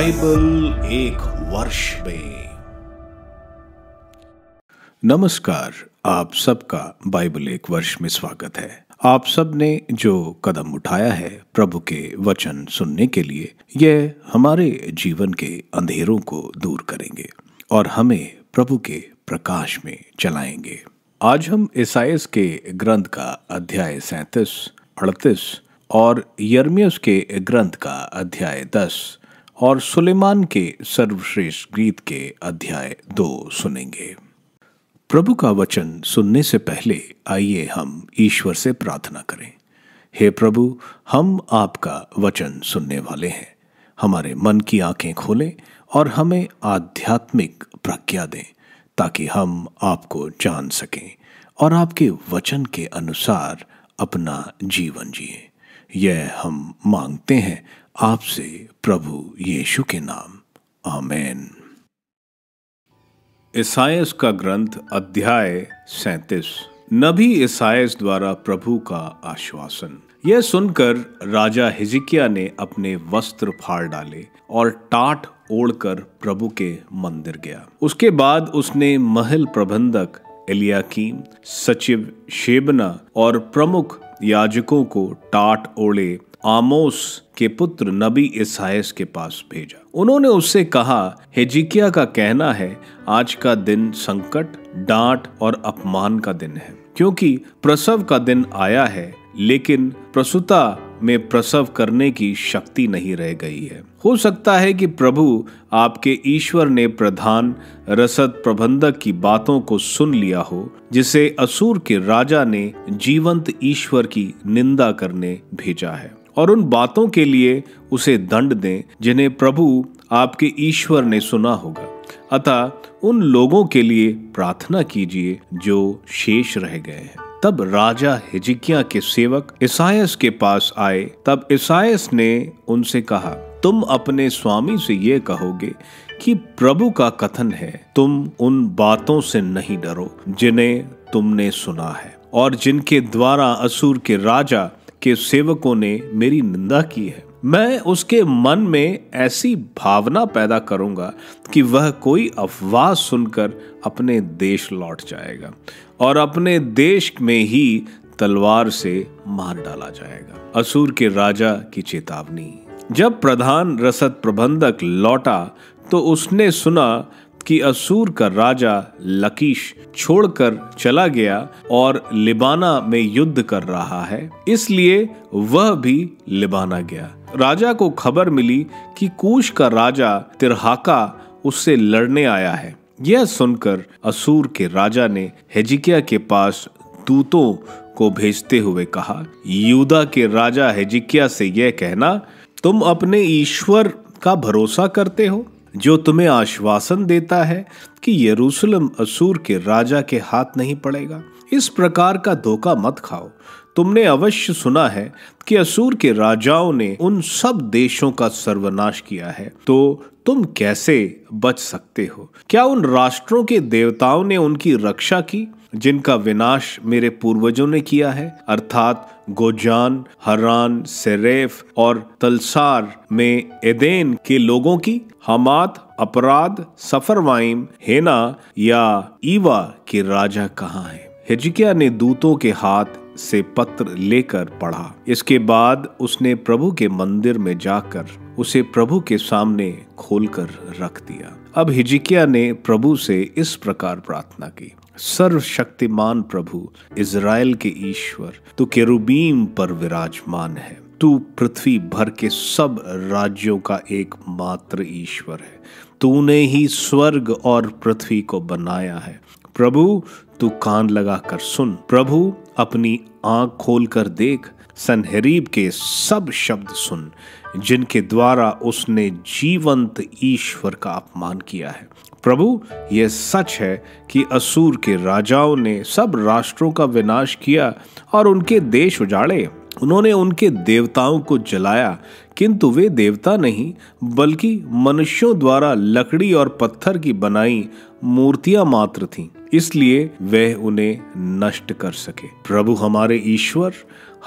Bible एक वर्ष में। नमस्कार, आप सबका बाइबल एक वर्ष में स्वागत है। आप सब ने जो कदम उठाया है प्रभु के वचन सुनने के लिए, यह हमारे जीवन के अंधेरों को दूर करेंगे और हमें प्रभु के प्रकाश में चलाएंगे। आज हम इसाइयाह के ग्रंथ का अध्याय 37, 38 और यिर्मयाह के ग्रंथ का अध्याय 10 और सुलेमान के सर्वश्रेष्ठ गीत के अध्याय 2 सुनेंगे। प्रभु का वचन सुनने से पहले आइए हम ईश्वर से प्रार्थना करें। हे प्रभु, हम आपका वचन सुनने वाले हैं। हमारे मन की आंखें खोलें और हमें आध्यात्मिक प्रज्ञा दें ताकि हम आपको जान सकें और आपके वचन के अनुसार अपना जीवन जिएं। यह हम मांगते हैं आपसे प्रभु यीशु के नाम, आमीन। इसाइयाह का ग्रंथ अध्याय 37। नबी इसाइयाह द्वारा प्रभु का आश्वासन। यह सुनकर राजा हिजकिय्याह ने अपने वस्त्र फाड़ डाले और टाट ओढ़कर प्रभु के मंदिर गया। उसके बाद उसने महल प्रबंधक एलियाकीम, सचिव शेबना और प्रमुख याजकों को टाट ओढ़े आमोस के पुत्र नबी इसाइयाह के पास भेजा। उन्होंने उससे कहा, हिजकिय्याह का कहना है, आज का दिन संकट, डांट और अपमान का दिन है, क्योंकि प्रसव का दिन आया है, लेकिन प्रसूता में प्रसव करने की शक्ति नहीं रह गई है। हो सकता है कि प्रभु आपके ईश्वर ने प्रधान रसद प्रबंधक की बातों को सुन लिया हो, जिसे असूर के राजा ने जीवंत ईश्वर की निंदा करने भेजा है, और उन बातों के लिए उसे दंड दें जिन्हें प्रभु आपके ईश्वर ने सुना होगा। अतः उन लोगों के लिए प्रार्थना कीजिए जो शेष रह गए हैं। तब राजा हिजकिय्याह के सेवक इसाइयाह के पास आए। तब इसाइयाह ने उनसे कहा, तुम अपने स्वामी से ये कहोगे कि प्रभु का कथन है, तुम उन बातों से नहीं डरो जिन्हें तुमने सुना है और जिनके द्वारा असूर के राजा के सेवकों ने मेरी निंदा की है। मैं उसके मन में ऐसी भावना पैदा करूंगा कि वह कोई अफवाह सुनकर अपने देश लौट जाएगा और अपने देश में ही तलवार से मार डाला जाएगा। असूर के राजा की चेतावनी। जब प्रधान रसद प्रबंधक लौटा तो उसने सुना कि असूर का राजा लकीश छोड़कर चला गया और लिबाना में युद्ध कर रहा है, इसलिए वह भी लिबाना गया। राजा को खबर मिली कि कूश का राजा तिरहाका उससे लड़ने आया है। यह सुनकर असूर के राजा ने हिजकिय्याह के पास दूतों को भेजते हुए कहा, यहूदा के राजा हिजकिय्याह से यह कहना, तुम अपने ईश्वर का भरोसा करते हो, जो तुम्हें आश्वासन देता है कि यरूशलेम असूर के राजा के हाथ नहीं पड़ेगा। इस प्रकार का धोखा मत खाओ। तुमने अवश्य सुना है कि असूर के राजाओं ने उन सब देशों का सर्वनाश किया है, तो तुम कैसे बच सकते हो? क्या उन राष्ट्रों के देवताओं ने उनकी रक्षा की जिनका विनाश मेरे पूर्वजों ने किया है, अर्थात गोजान, हरान, सेरेफ और तलसार में एदेन के लोगों की? हमात, अपराध, सफरवाइम, हेना या ईवा के राजा कहाँ हैं? हिजकिय्याह ने दूतों के हाथ से पत्र लेकर पढ़ा। इसके बाद उसने प्रभु के मंदिर में जाकर उसे प्रभु के सामने खोलकर रख दिया। अब हिजकिय्याह ने प्रभु से इस प्रकार प्रार्थना की, सर्वशक्तिमान प्रभु, इज़राइल के ईश्वर, तू केरूबीम पर विराजमान है। तू पृथ्वी भर के सब राज्यों का एकमात्र ईश्वर है। तूने ही स्वर्ग और पृथ्वी को बनाया है। प्रभु, तू कान लगाकर सुन। प्रभु, अपनी आंख खोलकर देख। सनहेरीब के सब शब्द सुन जिनके द्वारा उसने जीवंत ईश्वर का अपमान किया है। प्रभु, यह सच है कि असूर के राजाओं ने सब राष्ट्रों का विनाश किया और उनके देश उजाड़े। उन्होंने उनके देवताओं को जलाया, किंतु वे देवता नहीं बल्कि मनुष्यों द्वारा लकड़ी और पत्थर की बनाई मूर्तियां मात्र थीं, इसलिए वे उन्हें नष्ट कर सके। प्रभु हमारे ईश्वर,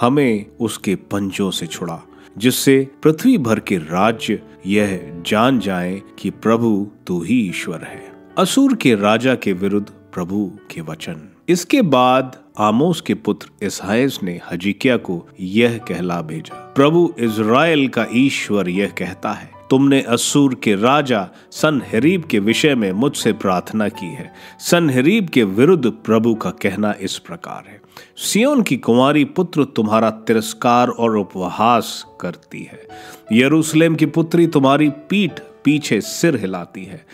हमें उसके पंजों से छुड़ा। जिससे पृथ्वी भर के राज्य यह जान जाएं कि प्रभु तू ही ईश्वर है। असूर के राजा के विरुद्ध प्रभु के वचन। इसके बाद आमोस के पुत्र एसायास ने हिजकिय्याह को यह कहला भेजा, प्रभु इज़राइल का ईश्वर यह कहता है, तुमने असूर के राजा सनहेरीब के विषय में मुझसे प्रार्थना की है। सनहेरीब के विरुद्ध प्रभु का कहना इस प्रकार है, सिय्योन की कुंवारी पुत्र तुम्हारा तिरस्कार और उपहास करती है। यरूशलेम की पुत्री तुम्हारी पीठ पीछे सिर हिलाती है।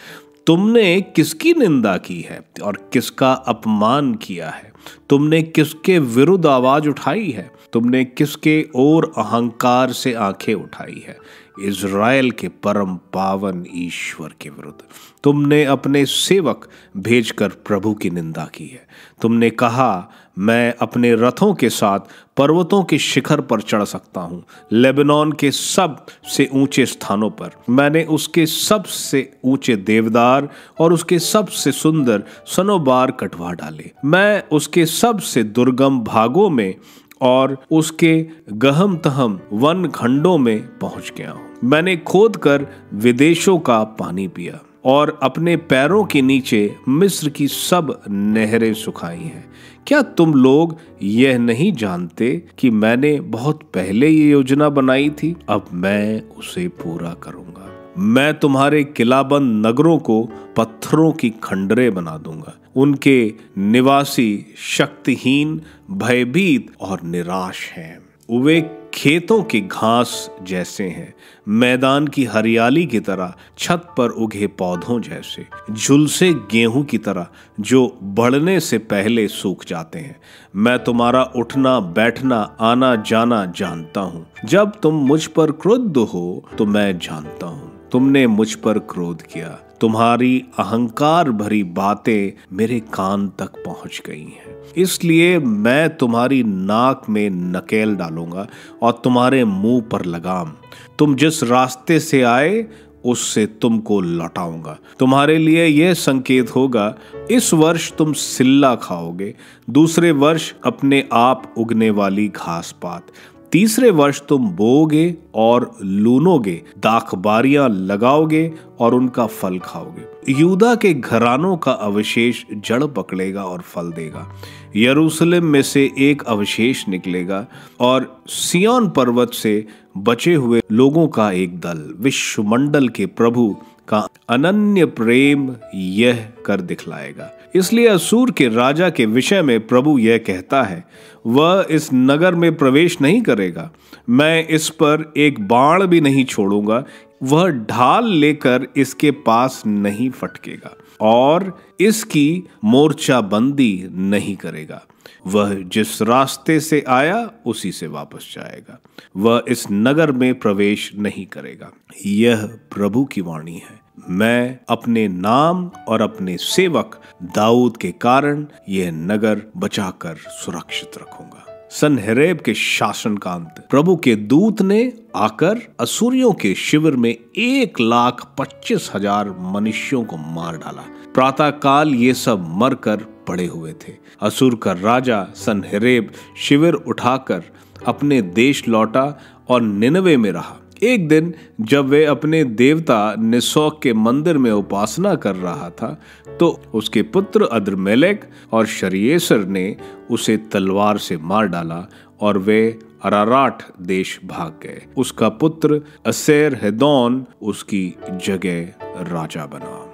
तुमने किसकी निंदा की है और किसका अपमान किया है? तुमने किसके विरुद्ध आवाज उठाई है? तुमने किसके ओर अहंकार से आंखें उठाई है? इज़राइल के परम पावन ईश्वर के विरुद्ध। तुमने अपने सेवक भेजकर प्रभु की निंदा की है। तुमने कहा, मैं अपने रथों के साथ पर्वतों के शिखर पर चढ़ सकता हूँ, लेबनान के सब से ऊंचे स्थानों पर। मैंने उसके सबसे ऊंचे देवदार और उसके सबसे सुंदर सनोबार कटवा डाले। मैं उसके सबसे दुर्गम भागों में और उसके गहम तहम वन खंडों में पहुंच गया हूँ। मैंने खोद कर विदेशों का पानी पिया और अपने पैरों के नीचे मिस्र की सब नहरें सुखाई हैं। क्या तुम लोग यह नहीं जानते कि मैंने बहुत पहले ये योजना बनाई थी? अब मैं उसे पूरा करूंगा। मैं तुम्हारे किलाबंद नगरों को पत्थरों की खंडरें बना दूंगा। उनके निवासी शक्तिहीन, भयभीत और निराश हैं। वे खेतों के घास जैसे हैं, मैदान की हरियाली की तरह, छत पर उगे पौधों जैसे, झुलसे गेहूं की तरह जो बढ़ने से पहले सूख जाते हैं। मैं तुम्हारा उठना बैठना आना जाना जानता हूँ। जब तुम मुझ पर क्रुद्ध हो तो मैं जानता हूँ। तुमने मुझ पर क्रोध किया। तुम्हारी अहंकार भरी बातें मेरे कान तक पहुंच गई हैं। इसलिए मैं तुम्हारी नाक में नकेल डालूंगा और तुम्हारे मुंह पर लगाम। तुम जिस रास्ते से आए उससे तुमको लौटाऊंगा। तुम्हारे लिए यह संकेत होगा, इस वर्ष तुम सिल्ला खाओगे, दूसरे वर्ष अपने आप उगने वाली घास पात, तीसरे वर्ष तुम बोओगे और लूनोगे, दाखबारियां लगाओगे और उनका फल खाओगे। यूदा के घरानों का अवशेष जड़ पकड़ेगा और फल देगा। यरूशलेम में से एक अवशेष निकलेगा और सिय्योन पर्वत से बचे हुए लोगों का एक दल। विश्वमंडल के प्रभु का अनन्य प्रेम यह कर दिखलाएगा। इसलिए असूर के राजा के विषय में प्रभु यह कहता है, वह इस नगर में प्रवेश नहीं करेगा। मैं इस पर एक बाण भी नहीं छोड़ूंगा। वह ढाल लेकर इसके पास नहीं फटकेगा और इसकी मोर्चाबंदी नहीं करेगा। वह जिस रास्ते से आया उसी से वापस जाएगा। वह इस नगर में प्रवेश नहीं करेगा। यह प्रभु की वाणी है। मैं अपने नाम और अपने सेवक दाऊद के कारण यह नगर बचाकर सुरक्षित रखूंगा। सनहेरीब के शासन का अंत। प्रभु के दूत ने आकर असूरियों के शिविर में 1,25,000 मनुष्यों को मार डाला। प्रातः काल ये सब मरकर पड़े हुए थे। असूर का राजा सनहेरीब शिविर उठाकर अपने देश लौटा और निनवे में रहा। एक दिन जब वे अपने देवता निसौक के मंदिर में उपासना कर रहा था तो उसके पुत्र अद्रमेलेक और शरियेसर ने उसे तलवार से मार डाला और वे अराराट देश भाग गए। उसका पुत्र एसेर-हद्दोन उसकी जगह राजा बना।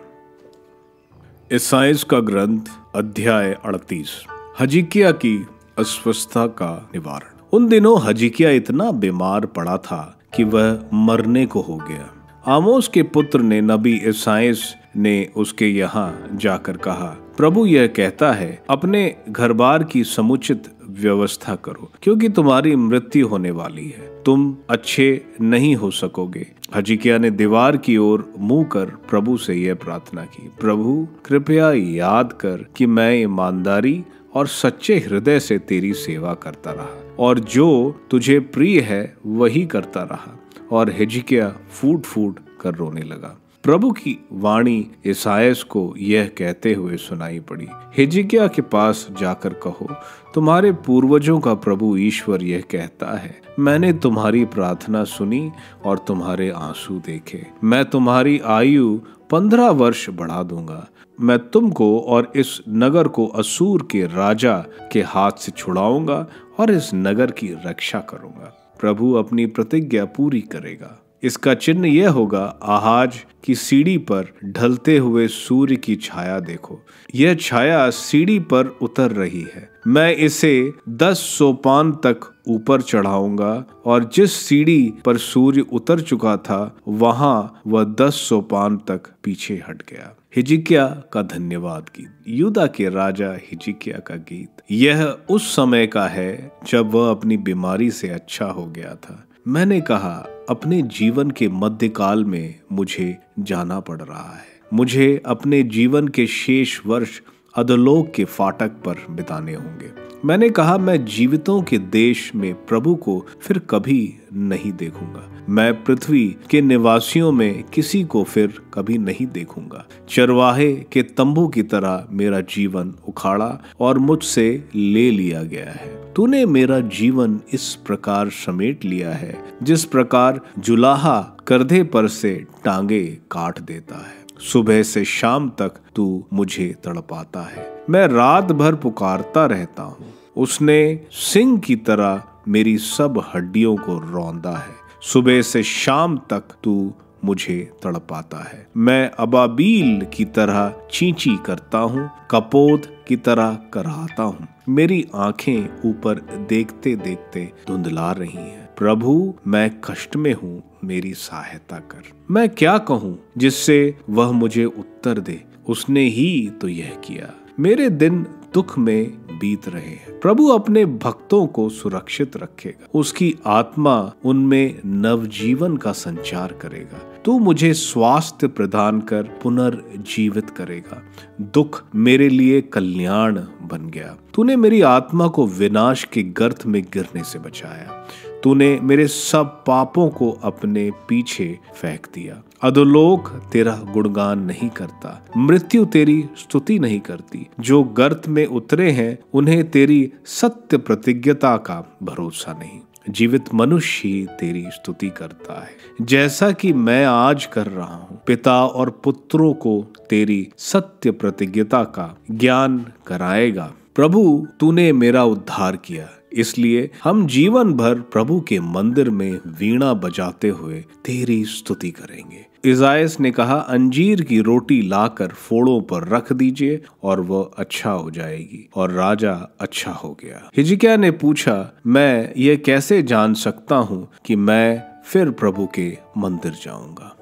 इसाइयाह का ग्रंथ अध्याय 38। हिजकिय्याह की अस्वस्थता का निवारण। उन दिनों हिजकिय्याह इतना बीमार पड़ा था कि वह मरने को हो गया। आमोस के पुत्र ने नबी इसाइयाह ने उसके यहाँ जाकर कहा, प्रभु यह कहता है, अपने घरबार की समुचित व्यवस्था करो, क्योंकि तुम्हारी मृत्यु होने वाली है, तुम अच्छे नहीं हो सकोगे। हिजकिय्याह ने दीवार की ओर मुंह कर प्रभु से यह प्रार्थना की, प्रभु कृपया याद कर कि मैं ईमानदारी और सच्चे हृदय से तेरी सेवा करता रहा और जो तुझे प्रिय है वही करता रहा। और हिजकिय्याह फूट फूट कर रोने लगा। प्रभु की वाणी ईसायास को यह कहते हुए सुनाई पड़ी, हिजकिय्याह के पास जाकर कहो, तुम्हारे पूर्वजों का प्रभु ईश्वर यह कहता है, मैंने तुम्हारी प्रार्थना सुनी और तुम्हारे आंसू देखे। मैं तुम्हारी आयु 15 वर्ष बढ़ा दूंगा। मैं तुमको और इस नगर को असूर के राजा के हाथ से छुड़ाऊंगा और इस नगर की रक्षा करूंगा। प्रभु अपनी प्रतिज्ञा पूरी करेगा। इसका चिन्ह यह होगा, आहाज की सीढ़ी पर ढलते हुए सूर्य की छाया देखो। यह छाया सीढ़ी पर उतर रही है। मैं इसे 10 सोपान तक ऊपर चढ़ाऊंगा और जिस सीढ़ी पर सूर्य उतर चुका था वहां वह 10 सोपान तक पीछे हट गया। हिजकिय्याह का धन्यवाद गीत। यूदा के राजा हिजकिय्याह का गीत। यह उस समय का है जब वह अपनी बीमारी से अच्छा हो गया था। मैंने कहा, अपने जीवन के मध्यकाल में मुझे जाना पड़ रहा है। मुझे अपने जीवन के शेष वर्ष अधोलोक के फाटक पर बिताने होंगे। मैंने कहा, मैं जीवितों के देश में प्रभु को फिर कभी नहीं देखूंगा। मैं पृथ्वी के निवासियों में किसी को फिर कभी नहीं देखूंगा। चरवाहे के तंबू की तरह मेरा जीवन उखाड़ा और मुझसे ले लिया गया है। तूने मेरा जीवन इस प्रकार समेट लिया है जिस प्रकार जुलाहा कंधे पर से टांगे काट देता है। सुबह से शाम तक तू मुझे तड़पाता है। मैं रात भर पुकारता रहता हूँ। उसने सिंह की तरह मेरी सब हड्डियों को रौंदा है। सुबह से शाम तक तू मुझे तड़पाता है। मैं अबाबील की तरह चींची करता हूँ, कपोत की तरह कराहता हूँ। मेरी आंखें ऊपर देखते देखते धुंधला रही हैं। प्रभु, मैं कष्ट में हूँ, मेरी सहायता कर। मैं क्या कहूँ जिससे वह मुझे उत्तर दे? उसने ही तो यह किया। मेरे दिन दुख में बीत रहे हैं। प्रभु अपने भक्तों को सुरक्षित रखेगा। उसकी आत्मा उनमें नवजीवन का संचार करेगा। तू मुझे स्वास्थ्य प्रदान कर पुनर्जीवित करेगा। दुख मेरे लिए कल्याण बन गया। तूने मेरी आत्मा को विनाश के गर्त में गिरने से बचाया। तूने मेरे सब पापों को अपने पीछे फेंक दिया। अधोलोक तेरा गुणगान नहीं करता, मृत्यु तेरी स्तुति नहीं करती। जो गर्त में उतरे हैं उन्हें तेरी सत्य प्रतिज्ञता का भरोसा नहीं। जीवित मनुष्य ही तेरी स्तुति करता है, जैसा कि मैं आज कर रहा हूँ। पिता और पुत्रों को तेरी सत्य प्रतिज्ञता का ज्ञान कराएगा। प्रभु, तूने मेरा उद्धार किया, इसलिए हम जीवन भर प्रभु के मंदिर में वीणा बजाते हुए तेरी स्तुति करेंगे। इसायास ने कहा, अंजीर की रोटी लाकर फोड़ों पर रख दीजिए और वह अच्छा हो जाएगी। और राजा अच्छा हो गया। हिजकिय्याह ने पूछा, मैं ये कैसे जान सकता हूँ कि मैं फिर प्रभु के मंदिर जाऊंगा?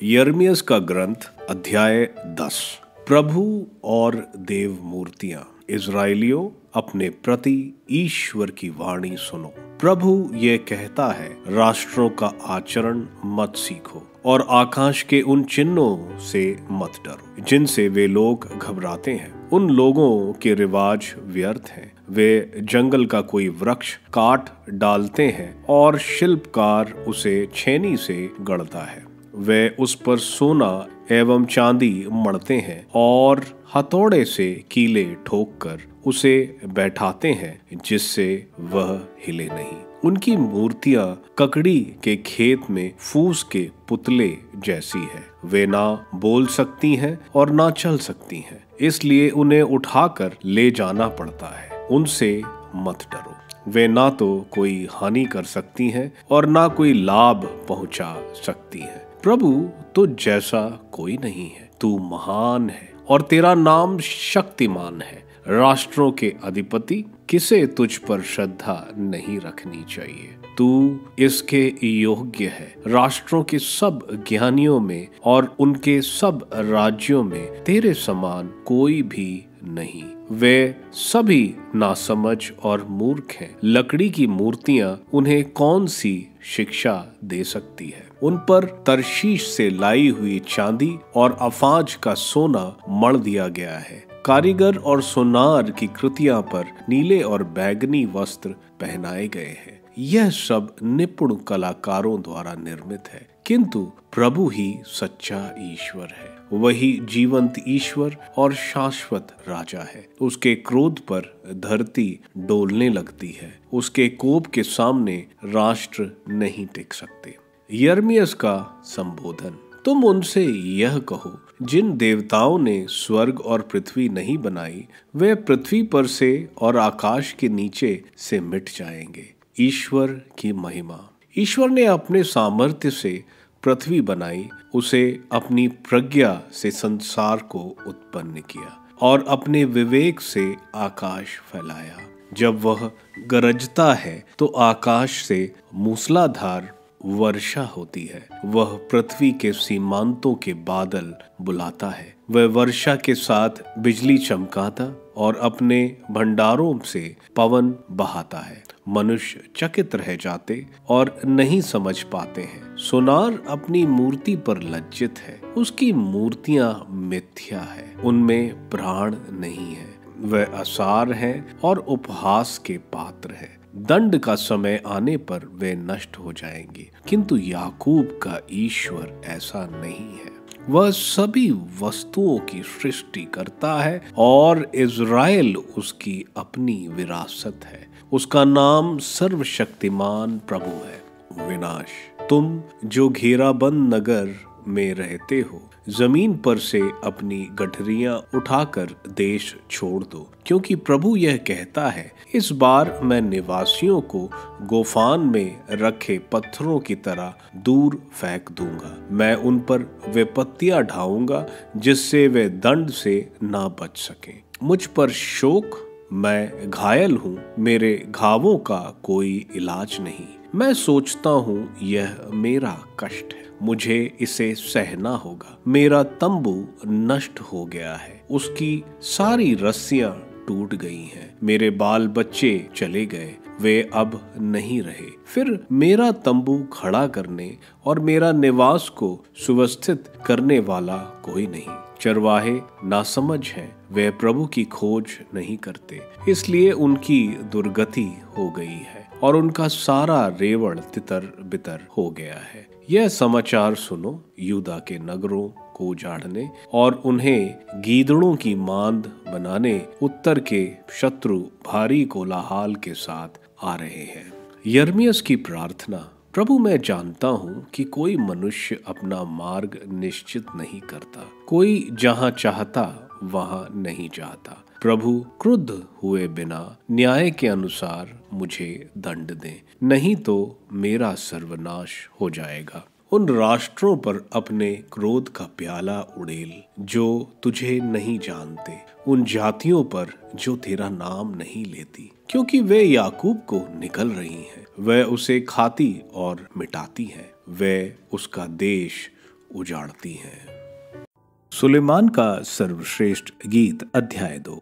यिर्मयाह का ग्रंथ अध्याय 10। प्रभु और देव मूर्तियां। इस्राएलियों, अपने प्रति ईश्वर की वाणी सुनो। प्रभु ये कहता है, राष्ट्रों का आचरण मत सीखो और आकाश के उन चिन्हों से मत डरो जिनसे वे लोग घबराते हैं। उन लोगों के रिवाज व्यर्थ हैं। वे जंगल का कोई वृक्ष काट डालते हैं और शिल्पकार उसे छेनी से गढ़ता है। वे उस पर सोना एवं चांदी मढ़ते हैं और हथौड़े से कीले ठोककर उसे बैठाते हैं जिससे वह हिले नहीं। उनकी मूर्तियां ककड़ी के खेत में फूस के पुतले जैसी है। वे ना बोल सकती हैं और ना चल सकती हैं, इसलिए उन्हें उठाकर ले जाना पड़ता है। उनसे मत डरो। वे ना तो कोई हानि कर सकती हैं और ना कोई लाभ पहुंचा सकती हैं। प्रभु, तो जैसा कोई नहीं है। तू महान है और तेरा नाम शक्तिमान है। राष्ट्रों के अधिपति, किसे तुझ पर श्रद्धा नहीं रखनी चाहिए? तू इसके योग्य है। राष्ट्रों के सब ज्ञानियों में और उनके सब राज्यों में तेरे समान कोई भी नहीं। वे सभी नासमझ और मूर्ख हैं। लकड़ी की मूर्तियां उन्हें कौन सी शिक्षा दे सकती है? उन पर तरशीश से लाई हुई चांदी और अफाज का सोना मढ़ दिया गया है। कारीगर और सोनार की कृतियां पर नीले और बैगनी वस्त्र पहनाए गए हैं। यह सब निपुण कलाकारों द्वारा निर्मित है, किंतु प्रभु ही सच्चा ईश्वर है। वही जीवंत ईश्वर और शाश्वत राजा है। उसके क्रोध पर धरती डोलने लगती है। उसके कोप के सामने राष्ट्र नहीं टिक सकते। यिर्मयाह का संबोधन। तुम उनसे यह कहो, जिन देवताओं ने स्वर्ग और पृथ्वी नहीं बनाई, वे पृथ्वी पर से और आकाश के नीचे से मिट जाएंगे। ईश्वर की महिमा। ईश्वर ने अपने सामर्थ्य से पृथ्वी बनाई, उसे अपनी प्रज्ञा से संसार को उत्पन्न किया और अपने विवेक से आकाश फैलाया। जब वह गरजता है तो आकाश से मूसलाधार वर्षा होती है। वह पृथ्वी के सीमांतों के बादल बुलाता है। वह वर्षा के साथ बिजली चमकाता और अपने भंडारों से पवन बहाता है। मनुष्य चकित रह जाते और नहीं समझ पाते हैं। सोनार अपनी मूर्ति पर लज्जित है। उसकी मूर्तियां मिथ्या है, उनमें प्राण नहीं है। वह असार है और उपहास के पात्र है। दंड का समय आने पर वे नष्ट हो जाएंगे, किंतु याकूब का ईश्वर ऐसा नहीं है। वह सभी वस्तुओं की सृष्टि करता है और इज़राइल उसकी अपनी विरासत है। उसका नाम सर्वशक्तिमान प्रभु है। विनाश। तुम जो घेराबंद नगर में रहते हो, जमीन पर से अपनी गठरियां उठाकर देश छोड़ दो, क्योंकि प्रभु यह कहता है, इस बार मैं निवासियों को गोफान में रखे पत्थरों की तरह दूर फेंक दूंगा। मैं उन पर विपत्तियां ढाऊंगा जिससे वे दंड से ना बच सकें। मुझ पर शोक, मैं घायल हूँ, मेरे घावों का कोई इलाज नहीं। मैं सोचता हूँ यह मेरा कष्ट है, मुझे इसे सहना होगा। मेरा तंबू नष्ट हो गया है, उसकी सारी रस्सियां टूट गई हैं। मेरे बाल बच्चे चले गए, वे अब नहीं रहे। फिर मेरा तंबू खड़ा करने और मेरा निवास को सुव्यवस्थित करने वाला कोई नहीं। चरवाहे नासमझ हैं, वे प्रभु की खोज नहीं करते, इसलिए उनकी दुर्गति हो गई है और उनका सारा रेवड़ तितर बितर हो गया है। यह समाचार सुनो, यूदा के नगरों को उजाड़ने और उन्हें गीदड़ों की मांद बनाने उत्तर के शत्रु भारी कोलाहल के साथ आ रहे हैं। यिर्मयाह की प्रार्थना। प्रभु, मैं जानता हूँ कि कोई मनुष्य अपना मार्ग निश्चित नहीं करता, कोई जहाँ चाहता वहाँ नहीं जाता। प्रभु, क्रुद्ध हुए बिना न्याय के अनुसार मुझे दंड दें, नहीं तो मेरा सर्वनाश हो जाएगा। उन राष्ट्रों पर अपने क्रोध का प्याला उड़ेल जो तुझे नहीं जानते, उन जातियों पर जो तेरा नाम नहीं लेती, क्योंकि वे याकूब को निकल रही हैं। वह उसे खाती और मिटाती हैं, वे उसका देश उजाड़ती हैं। सुलेमान का सर्वश्रेष्ठ गीत, अध्याय 2।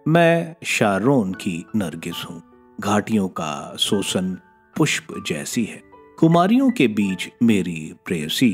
मैं शारोन की नरगिस हूँ, घाटियों का सोसन पुष्प जैसी है। कुमारियों के बीच मेरी प्रेयसी,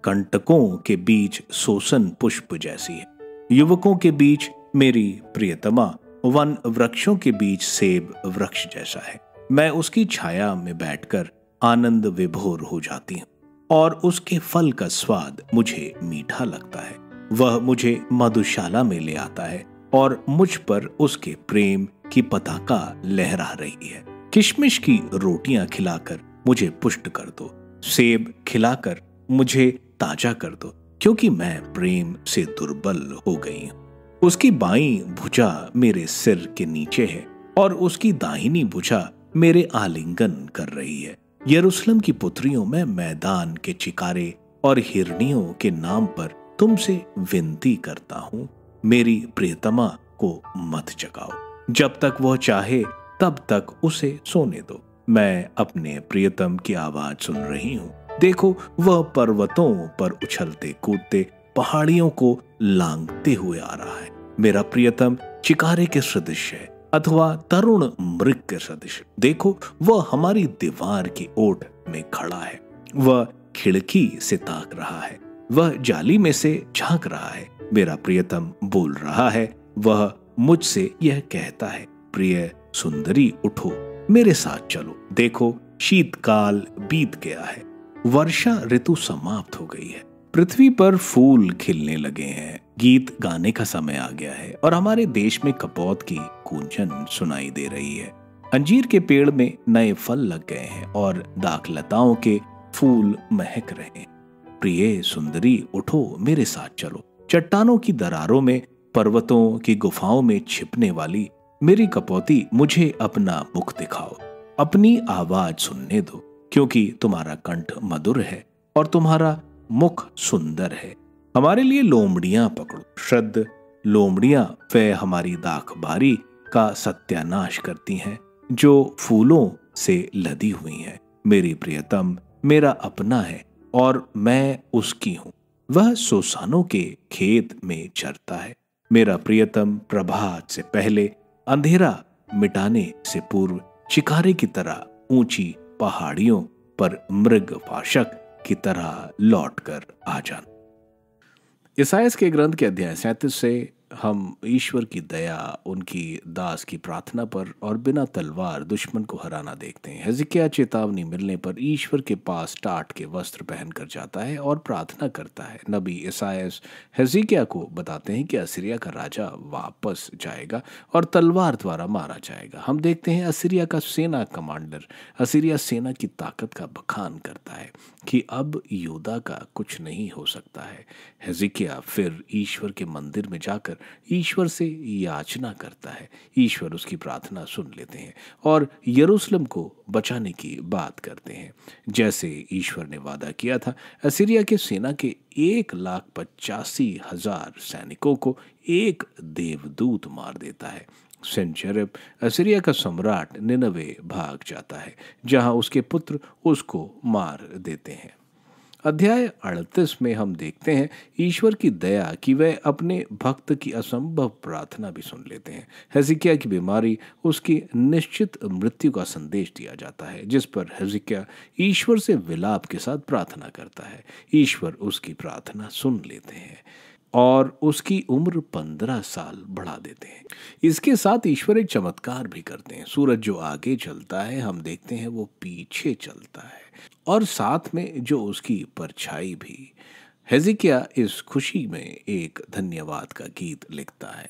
कंटकों के बीच सोसन पुष्प जैसी है। युवकों के बीच मेरी प्रियतमा वन वृक्षों के बीच सेब वृक्ष जैसा है। मैं उसकी छाया में बैठकर आनंद विभोर हो जाती हूँ और उसके फल का स्वाद मुझे मीठा लगता है। वह मुझे मधुशाला में ले आता है और मुझ पर उसके प्रेम की पताका लहरा रही है। किशमिश की रोटियां खिलाकर मुझे पुष्ट कर दो, सेब खिलाकर मुझे ताजा कर दो, क्योंकि मैं प्रेम से दुर्बल हो गई हूँ। उसकी बाईं भुजा मेरे सिर के नीचे है और उसकी दाहिनी भुजा मेरे आलिंगन कर रही है। यरूशलेम की पुत्रियों में मैदान के चिकारे और हिरनियों के नाम पर तुमसे विनती करता हूँ, मेरी प्रियतमा को मत जगाओ। जब तक वह चाहे तब तक उसे सोने दो। मैं अपने प्रियतम की आवाज सुन रही हूँ। देखो, वह पर्वतों पर उछलते कूदते पहाड़ियों को लांघते हुए आ रहा है। मेरा प्रियतम चिकारे के सदृश है अथवा तरुण मृग के सदृश। देखो, वह हमारी दीवार की ओट में खड़ा है। वह खिड़की से ताक रहा है, वह जाली में से झांक रहा है। मेरा प्रियतम बोल रहा है, वह मुझसे यह कहता है, प्रिय सुंदरी उठो, मेरे साथ चलो। देखो, शीतकाल बीत गया है, वर्षा ऋतु समाप्त हो गई है, पृथ्वी पर फूल खिलने लगे हैं, गीत गाने का समय आ गया है और हमारे देश में कपौत की गूंजन सुनाई दे रही है। अंजीर के पेड़ में नए फल लग गए हैं और दाखलताओं के फूल महक रहे हैं। प्रिय सुंदरी, उठो, मेरे साथ चलो। चट्टानों की दरारों में, पर्वतों की गुफाओं में छिपने वाली मेरी कपौती, मुझे अपना मुख दिखाओ, अपनी आवाज सुनने दो, क्योंकि तुम्हारा कंठ मधुर है और तुम्हारा मुख सुंदर है। हमारे लिए लोमड़ियां पकड़ो। श्रद्ध लोमड़ियां वे हमारी दाखबारी का सत्यानाश करती हैं, जो फूलों से लदी हुई हैं। मेरी प्रियतम मेरा अपना है और मैं उसकी हूं। वह सोसानों के खेत में चरता है। मेरा प्रियतम प्रभात से पहले, अंधेरा मिटाने से पूर्व, शिकारी की तरह ऊंची पहाड़ियों पर मृगपाशक की तरह लौटकर आ जाना। इसायास के ग्रंथ के अध्याय 37 से हम ईश्वर की दया, उनकी दास की प्रार्थना पर और बिना तलवार दुश्मन को हराना देखते हैं। हिजकिय्याह चेतावनी मिलने पर ईश्वर के पास टाट के वस्त्र पहनकर जाता है और प्रार्थना करता है। नबी इसायास हिजकिय्याह को बताते हैं कि असीरिया का राजा वापस जाएगा और तलवार द्वारा मारा जाएगा। हम देखते हैं असीरिया का सेना कमांडर असीरिया सेना की ताकत का बखान करता है कि अब यहूदा का कुछ नहीं हो सकता है। हिजकिय्याह फिर ईश्वर के मंदिर में जाकर ईश्वर से याचना करता है। ईश्वर उसकी प्रार्थना सुन लेते हैं और यरूशलेम को बचाने की बात करते हैं, जैसे ईश्वर ने वादा किया था। असीरिया के सेना के 1,85,000 सैनिकों को एक देवदूत मार देता है। सेंचेरिब असीरिया का सम्राट निनवे भाग जाता है, जहां उसके पुत्र उसको मार देते हैं। अध्याय 38 में हम देखते हैं ईश्वर की दया कि वह अपने भक्त की असंभव प्रार्थना भी सुन लेते हैं। हिजकिय्याह की बीमारी, उसकी निश्चित मृत्यु का संदेश दिया जाता है, जिस पर हिजकिय्याह ईश्वर से विलाप के साथ प्रार्थना करता है। ईश्वर उसकी प्रार्थना सुन लेते हैं और उसकी उम्र 15 साल बढ़ा देते हैं। इसके साथ ईश्वर एक चमत्कार भी करते हैं। सूरज जो आगे चलता है, हम देखते हैं वो पीछे चलता है और साथ में जो उसकी परछाई भी। हिजकिय्याह इस खुशी में एक धन्यवाद का गीत लिखता है।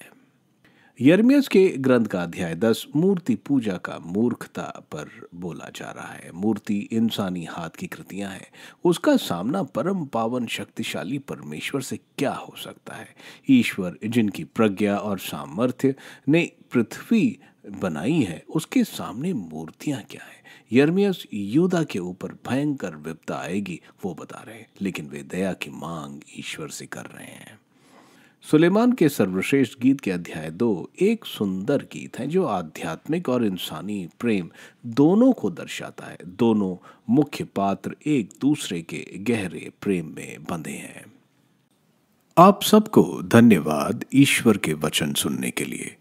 यिर्मयाह के ग्रंथ का अध्याय 10 मूर्ति पूजा का मूर्खता पर बोला जा रहा है। मूर्ति इंसानी हाथ की कृतियां हैं। उसका सामना परम पावन शक्तिशाली परमेश्वर से क्या हो सकता है? ईश्वर जिनकी प्रज्ञा और सामर्थ्य ने पृथ्वी बनाई है, उसके सामने मूर्तियां क्या हैं? यिर्मयाह यहूदा के ऊपर भयंकर विपदा आएगी वो बता रहे हैं, लेकिन वे दया की मांग ईश्वर से कर रहे हैं। सुलेमान के सर्वश्रेष्ठ गीत के अध्याय 2 एक सुंदर गीत है जो आध्यात्मिक और इंसानी प्रेम दोनों को दर्शाता है। दोनों मुख्य पात्र एक दूसरे के गहरे प्रेम में बंधे हैं। आप सबको धन्यवाद ईश्वर के वचन सुनने के लिए।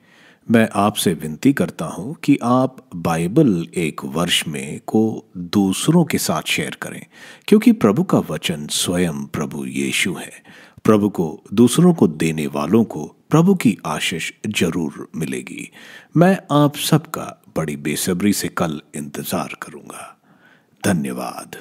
मैं आपसे विनती करता हूं कि आप बाइबल एक वर्ष में को दूसरों के साथ शेयर करें, क्योंकि प्रभु का वचन स्वयं प्रभु यीशु है। प्रभु को दूसरों को देने वालों को प्रभु की आशीष जरूर मिलेगी। मैं आप सबका बड़ी बेसब्री से कल इंतजार करूंगा। धन्यवाद।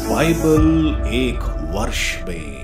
बाइबल एक वर्ष में